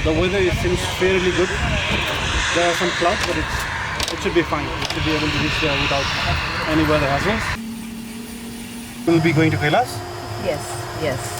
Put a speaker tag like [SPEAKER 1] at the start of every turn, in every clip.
[SPEAKER 1] The weather seems fairly good. There are some clouds, but it should be fine. We should be able to reach there without any weather hassles. We'll be going to Kailash?
[SPEAKER 2] Yes, yes.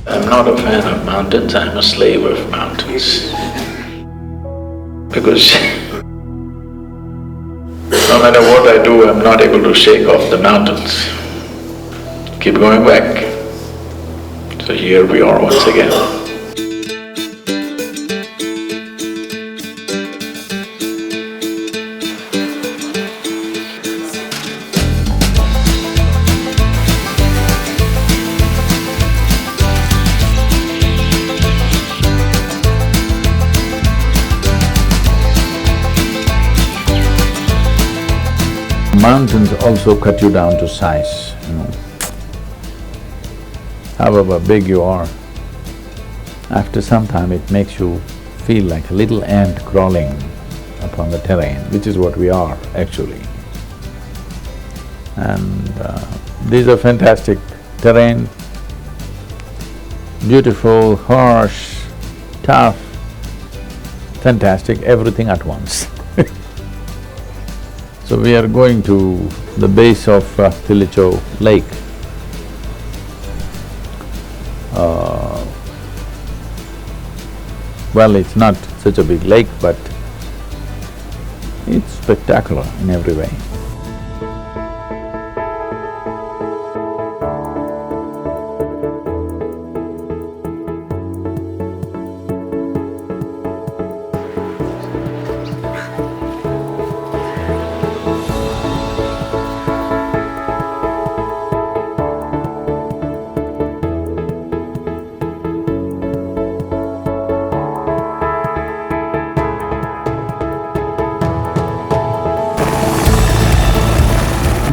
[SPEAKER 3] I'm not a fan of mountains, I'm a slave of mountains. Because no matter what I do, I'm not able to shake off the mountains. Keep going back. So here we are once again.
[SPEAKER 4] Mountains also cut you down to size, However big you are, after some time it makes you feel like a little ant crawling upon the terrain, which is what we are actually. And these are fantastic terrain, beautiful, harsh, tough, fantastic, everything at once. So we are going to the base of Tilicho Lake. Well, it's not such a big lake, but it's spectacular in every way.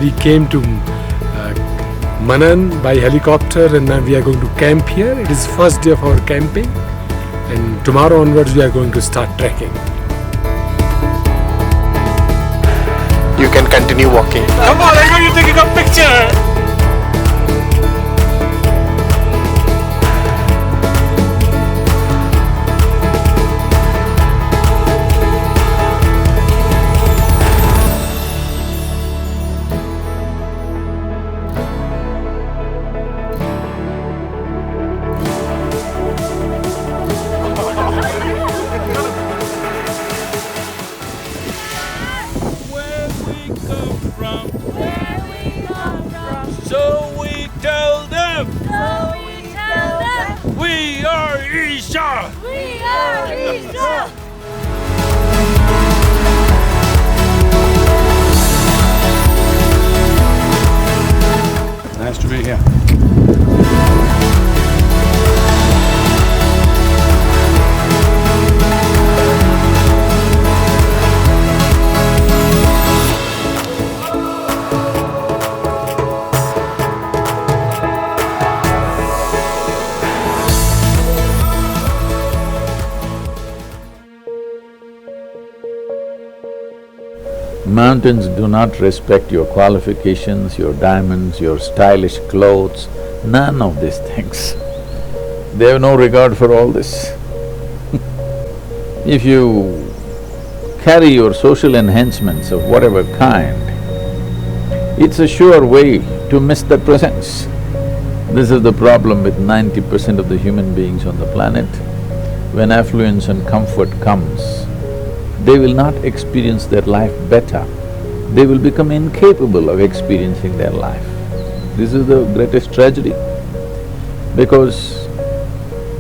[SPEAKER 5] We came to Manan by helicopter and now we are going to camp here. It is first day of our camping and tomorrow onwards we are going to start trekking.
[SPEAKER 6] You can continue walking.
[SPEAKER 1] Come on, I'm going to take a picture!
[SPEAKER 7] So we tell them. We are Isha.
[SPEAKER 8] We are Isha.
[SPEAKER 1] Nice to be here.
[SPEAKER 4] Mountains do not respect your qualifications, your diamonds, your stylish clothes, none of these things. They have no regard for all this. If you carry your social enhancements of whatever kind, it's a sure way to miss that presence. This is the problem with 90% of the human beings on the planet. When affluence and comfort comes, they will not experience their life better. They will become incapable of experiencing their life. This is the greatest tragedy, because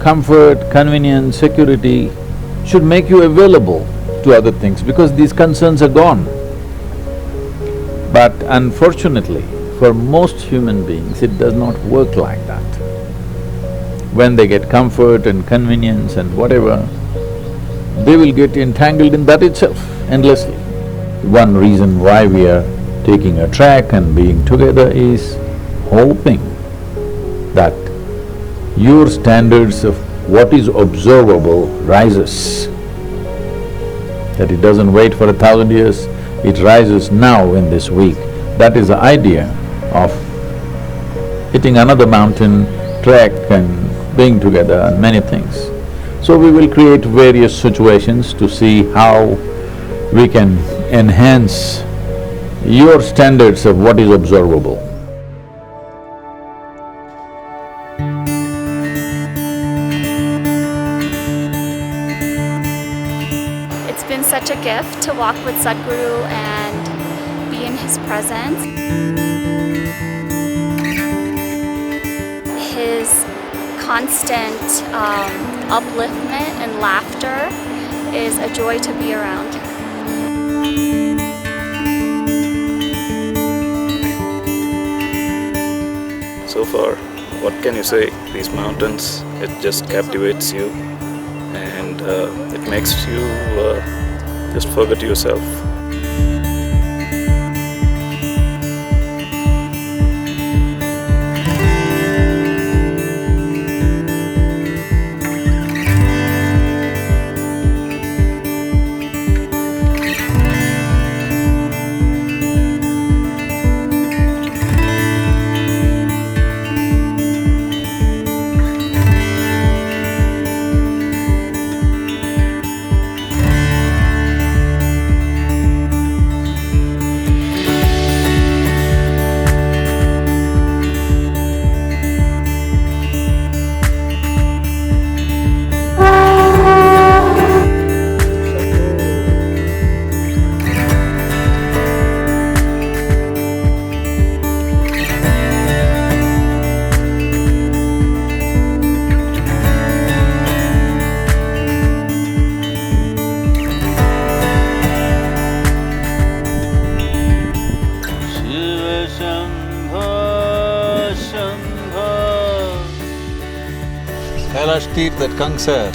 [SPEAKER 4] comfort, convenience, security should make you available to other things because these concerns are gone. But unfortunately, for most human beings, it does not work like that. When they get comfort and convenience and whatever, they will get entangled in that itself endlessly. One reason why we are taking a trek and being together is hoping that your standards of what is observable rises. That it doesn't wait for 1,000 years, it rises now in this week. That is the idea of hitting another mountain, trek and being together and many things. So we will create various situations to see how we can enhance your standards of what is observable.
[SPEAKER 2] It's been such a gift to walk with Sadhguru and be in his presence. His constant upliftment and laughter is a joy to be around.
[SPEAKER 9] So far, what can you say? These mountains, it just captivates you and it makes you just forget yourself.
[SPEAKER 4] Kailash Tirth at Kangsar.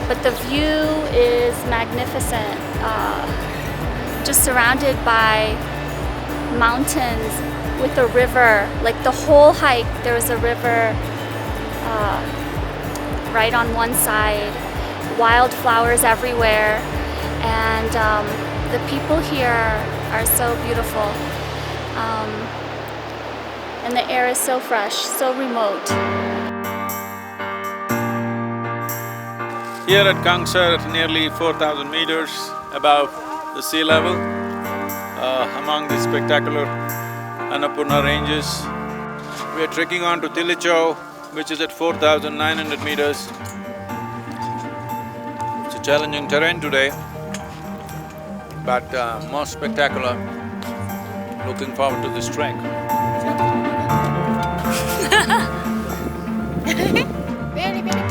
[SPEAKER 2] But the view is magnificent, just surrounded by mountains with a river. Like the whole hike, there was a river right on one side, wildflowers everywhere, and the people here are so beautiful. And the air is so fresh, so remote.
[SPEAKER 10] Here at Kangsar, at nearly 4,000 meters above the sea level, among the spectacular Annapurna ranges. We are trekking on to Tilichau, which is at 4,900 meters. It's a challenging terrain today, but most spectacular. Looking forward to this trek.
[SPEAKER 8] Very good.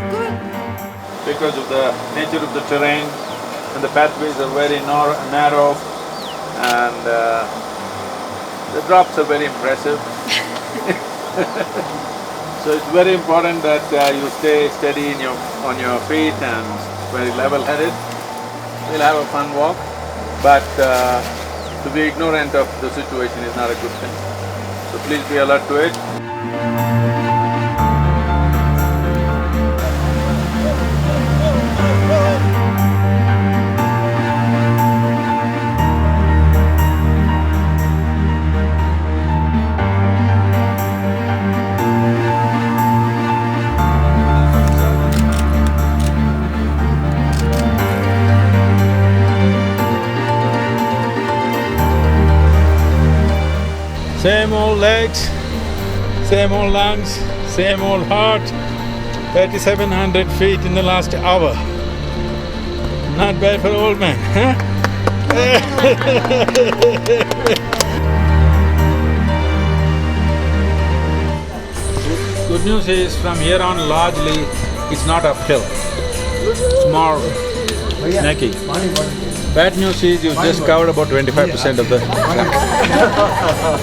[SPEAKER 10] Because of the nature of the terrain and the pathways are very narrow and the drops are very impressive. So it's very important that you stay steady on your feet and very level-headed. We'll have a fun walk, but to be ignorant of the situation is not a good thing. So please be alert to it. Same old legs, same old lungs, same old heart, 3,700 feet in the last hour. Not bad for old man, huh? Good news is, from here on largely, it's not uphill. It's more snaky. Bad news is, you've just covered about 25% of the track.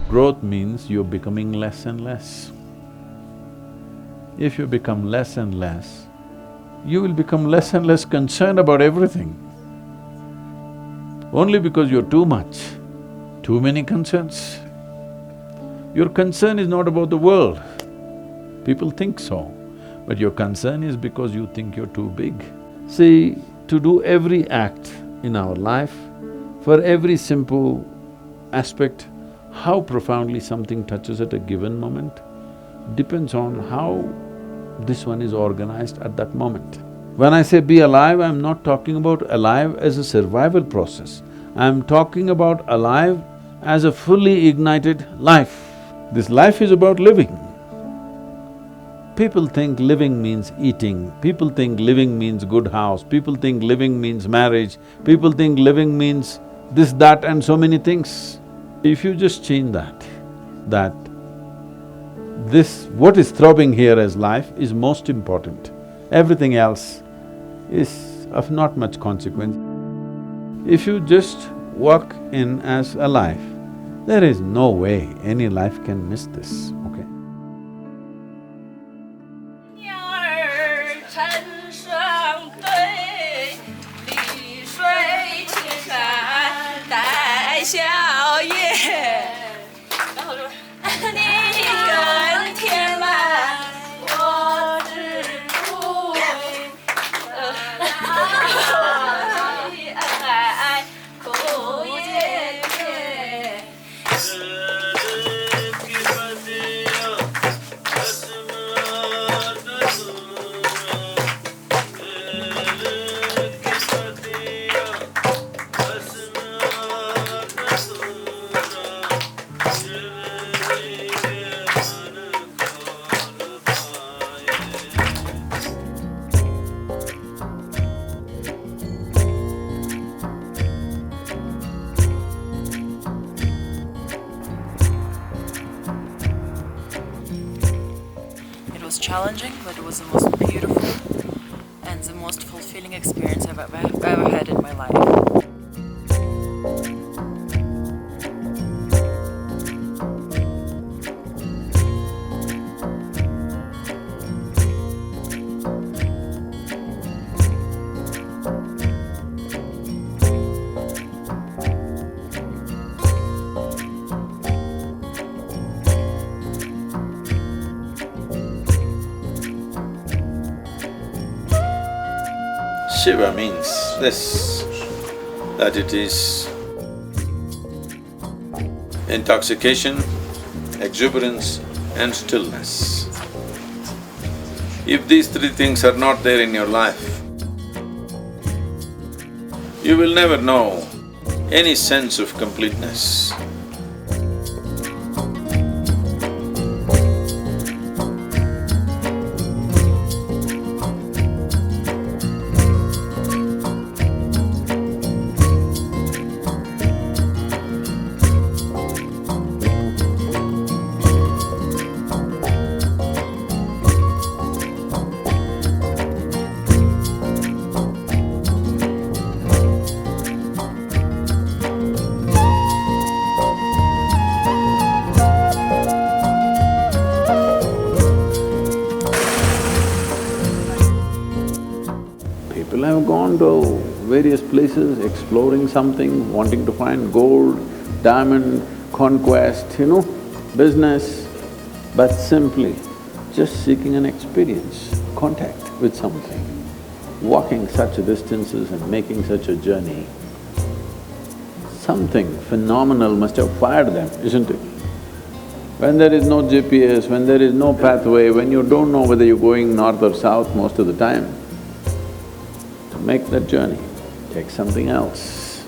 [SPEAKER 4] Growth means you're becoming less and less. If you become less and less, you will become less and less concerned about everything. Only because you're too much, too many concerns. Your concern is not about the world. People think so, but your concern is because you think you're too big. See, to do every act in our life, for every simple aspect, how profoundly something touches at a given moment depends on how this one is organized at that moment. When I say be alive, I'm not talking about alive as a survival process. I'm talking about alive as a fully ignited life. This life is about living. People think living means eating, people think living means good house, people think living means marriage, people think living means this, that and so many things. If you just change that what is throbbing here as life is most important. Everything else is of not much consequence. If you just walk in as a life, there is no way any life can miss this, okay?
[SPEAKER 11] It was challenging, but it was the most beautiful and the most fulfilling experience I've ever had in my life.
[SPEAKER 4] Shiva means this, that it is intoxication, exuberance and stillness. If these three things are not there in your life, you will never know any sense of completeness. People have gone to various places, exploring something, wanting to find gold, diamond, conquest, business, but simply just seeking an experience, contact with something. Walking such distances and making such a journey, something phenomenal must have fired them, isn't it? When there is no GPS, when there is no pathway, when you don't know whether you're going north or south most of the time, to make that journey, take something else.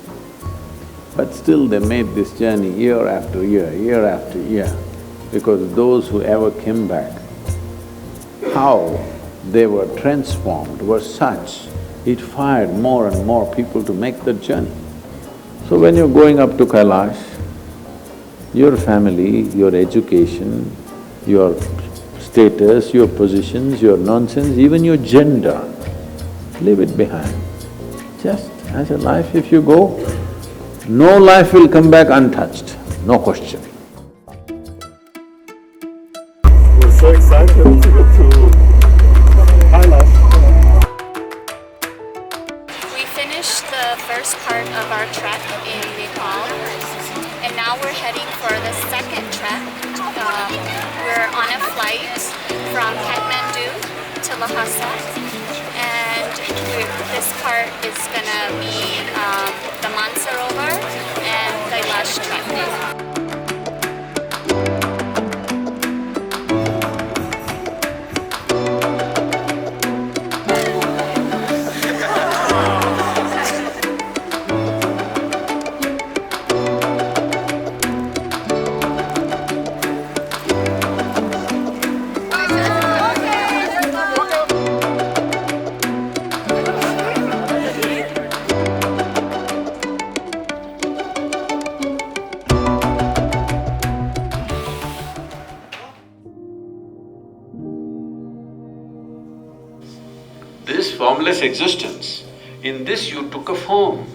[SPEAKER 4] But still they made this journey year after year, because those who ever came back, how they were transformed were such, it fired more and more people to make that journey. So when you're going up to Kailash, your family, your education, your status, your positions, your nonsense, even your gender, leave it behind. Just as a life, if you go, no life will come back untouched, no question.
[SPEAKER 1] We're so excited to get to Kailash.
[SPEAKER 2] We finished the first part of our trek in Nepal, and now we're heading for the second trek. We're on a flight from Kathmandu to Lhasa, and this part is gonna be the Manasarovar and Kailash trek.
[SPEAKER 4] This formless existence, in this you took a form.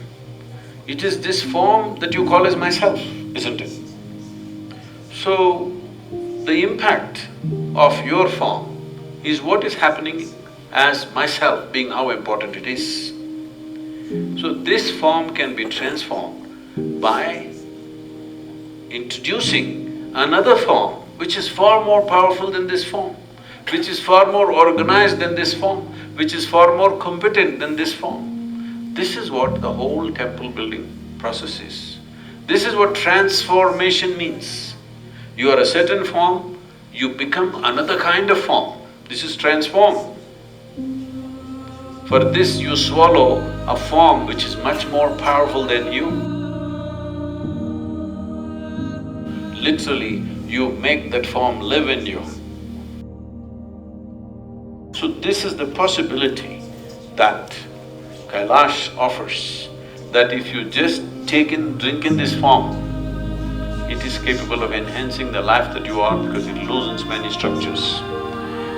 [SPEAKER 4] It is this form that you call as myself, isn't it? So, the impact of your form is what is happening as myself, being how important it is. So this form can be transformed by introducing another form which is far more powerful than this form, which is far more organized than this form, which is far more competent than this form. This is what the whole temple building process is. This is what transformation means. You are a certain form, you become another kind of form. This is transform. For this you swallow a form which is much more powerful than you. Literally, you make that form live in you. So this is the possibility that Kailash offers, that if you just drink in this form, it is capable of enhancing the life that you are because it loosens many structures.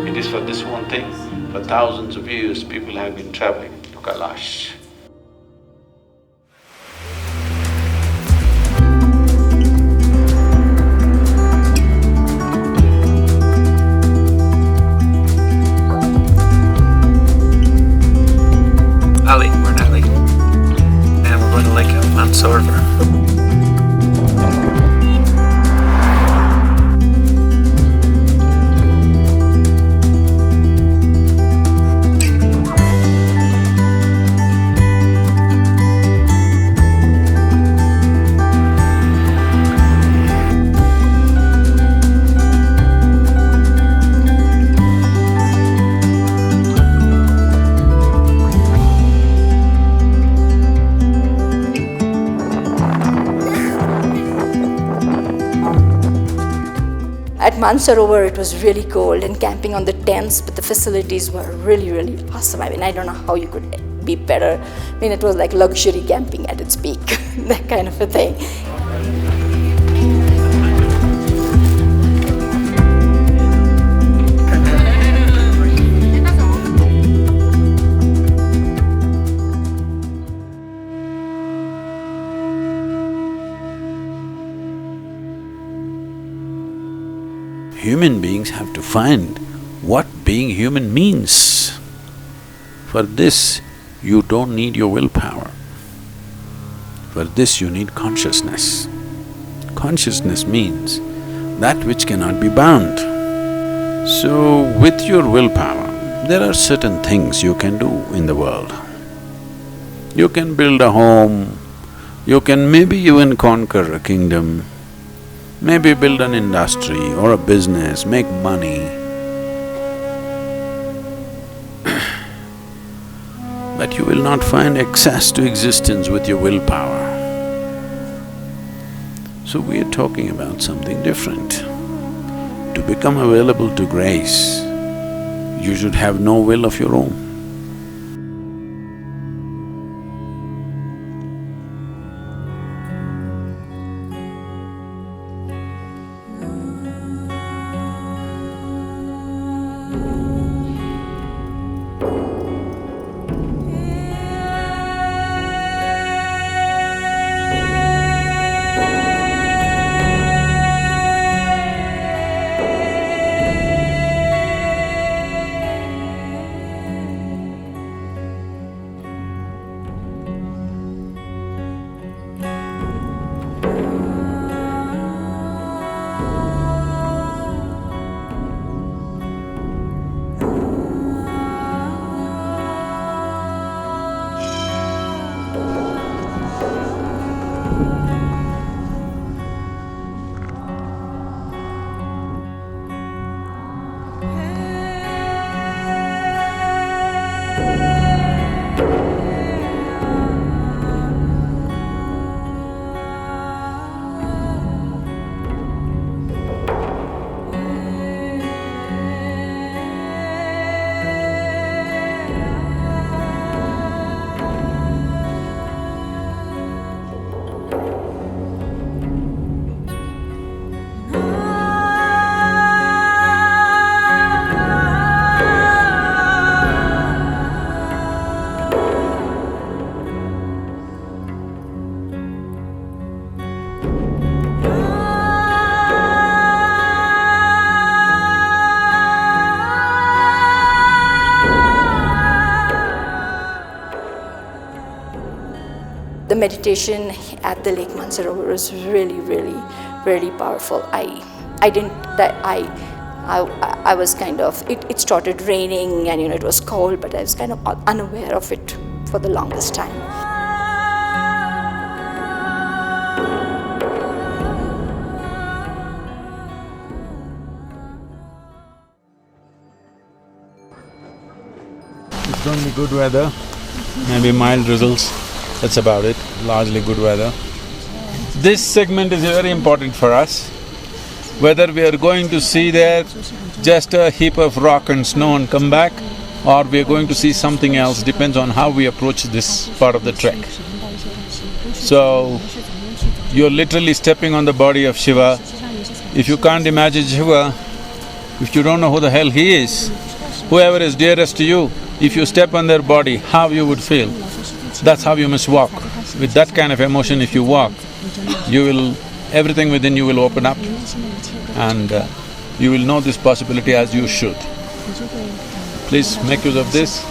[SPEAKER 4] It is for this one thing, for thousands of years people have been traveling to Kailash.
[SPEAKER 9] Ali, we're in Ali, and we're going to Lake Manasarovar.
[SPEAKER 12] At Manasarovar it was really cold and camping on the tents, but the facilities were really awesome. I mean, I don't know how you could be better. I mean, it was like luxury camping at its peak, that kind of a thing.
[SPEAKER 4] Human beings have to find what being human means. For this,
[SPEAKER 13] You don't need your willpower. For this you need consciousness. Consciousness means that which cannot be bound. So, with your willpower, there are certain things you can do in the world. You can build a home, you can maybe even conquer a kingdom, maybe build an industry or a business, make money. But you will not find access to existence with your willpower. So we are talking about something different. To become available to grace, you should have no will of your own.
[SPEAKER 12] The meditation at the Lake Manasarovar was really powerful. I was kind of, it started raining and it was cold, but I was kind of unaware of it for the longest time.
[SPEAKER 13] It's going to be good weather, maybe mild drizzles, that's about it, largely good weather. This segment is very important for us. Whether we are going to see there just a heap of rock and snow and come back, or we are going to see something else, depends on how we approach this part of the trek. So, you're literally stepping on the body of Shiva. If you can't imagine Shiva, if you don't know who the hell he is, whoever is dearest to you, if you step on their body, how you would feel. That's how you must walk. With that kind of emotion if you walk, you will… everything within you will open up and you will know this possibility as you should. Please make use of this.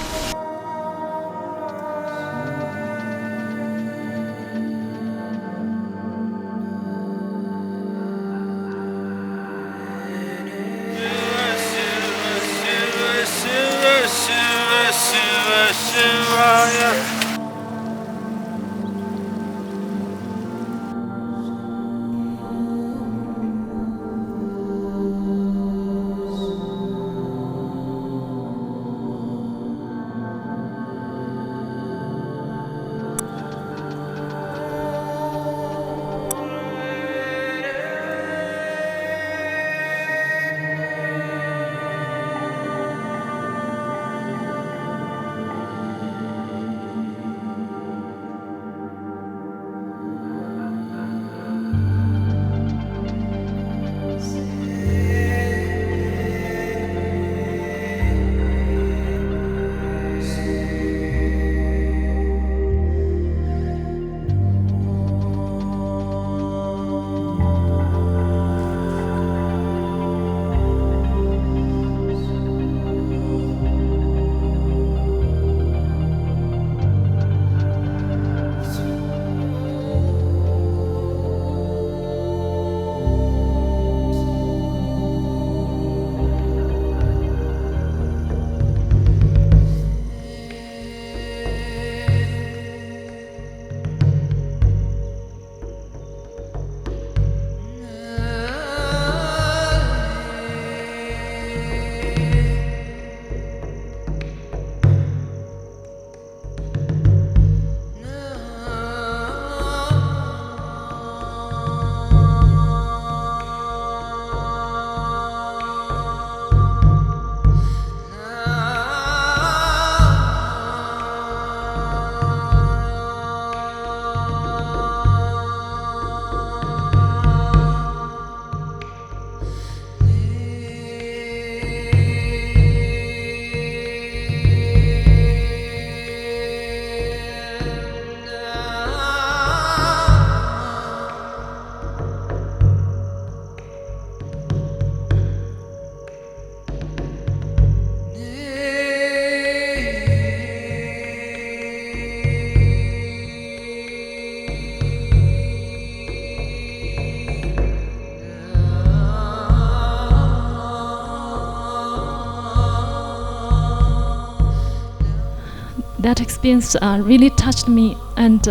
[SPEAKER 14] that experience really touched me, and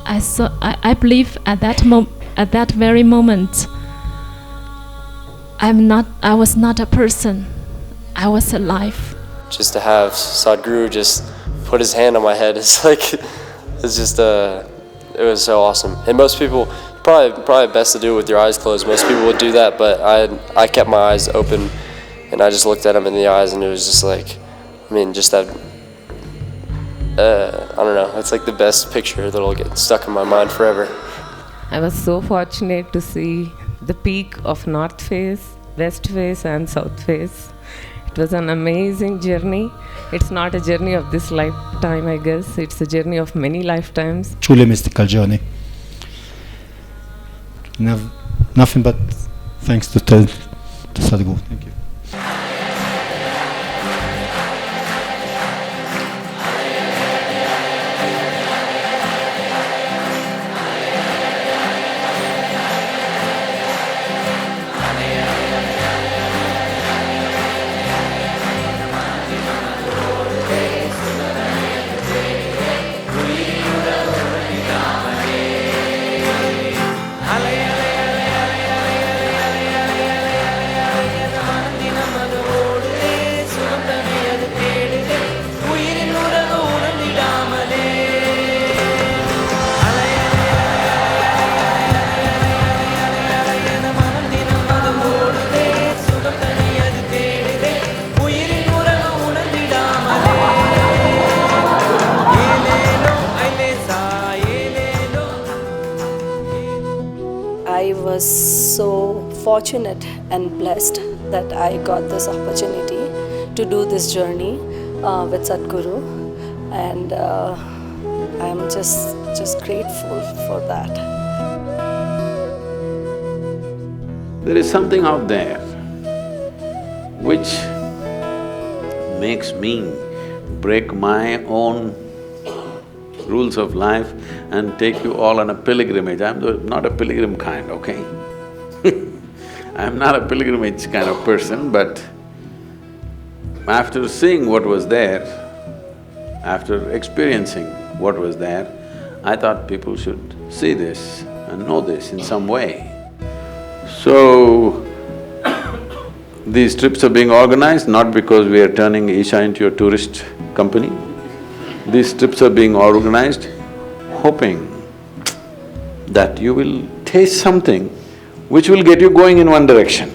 [SPEAKER 14] I believe at that very moment, I was not a person, I was alive.
[SPEAKER 15] Just to have Sadhguru just put his hand on my head, it's like, it's just, it was so awesome. And most people, probably best to do it with your eyes closed. Most people would do that, but I kept my eyes open, and I just looked at him in the eyes, and it was just like, I mean, just that, I don't know, it's like the best picture that'll get stuck in my mind forever.
[SPEAKER 16] I was so fortunate to see the peak of North Face, West Face and South Face. It was an amazing journey. It's not a journey of this lifetime, I guess. It's a journey of many lifetimes.
[SPEAKER 17] Truly mystical journey. Nothing but thanks to Sadhguru. Thank you.
[SPEAKER 12] I was so fortunate and blessed that I got this opportunity to do this journey with Sadhguru, and I'm just grateful for that.
[SPEAKER 4] There is something out there which makes me break my own rules of life and take you all on a pilgrimage. I'm not a pilgrim kind, okay? I'm not a pilgrimage kind of person, but after seeing what was there, after experiencing what was there, I thought people should see this and know this in some way. So, these trips are being organized not because we are turning Isha into a tourist company. These trips are being organized hoping that you will taste something which will get you going in one direction.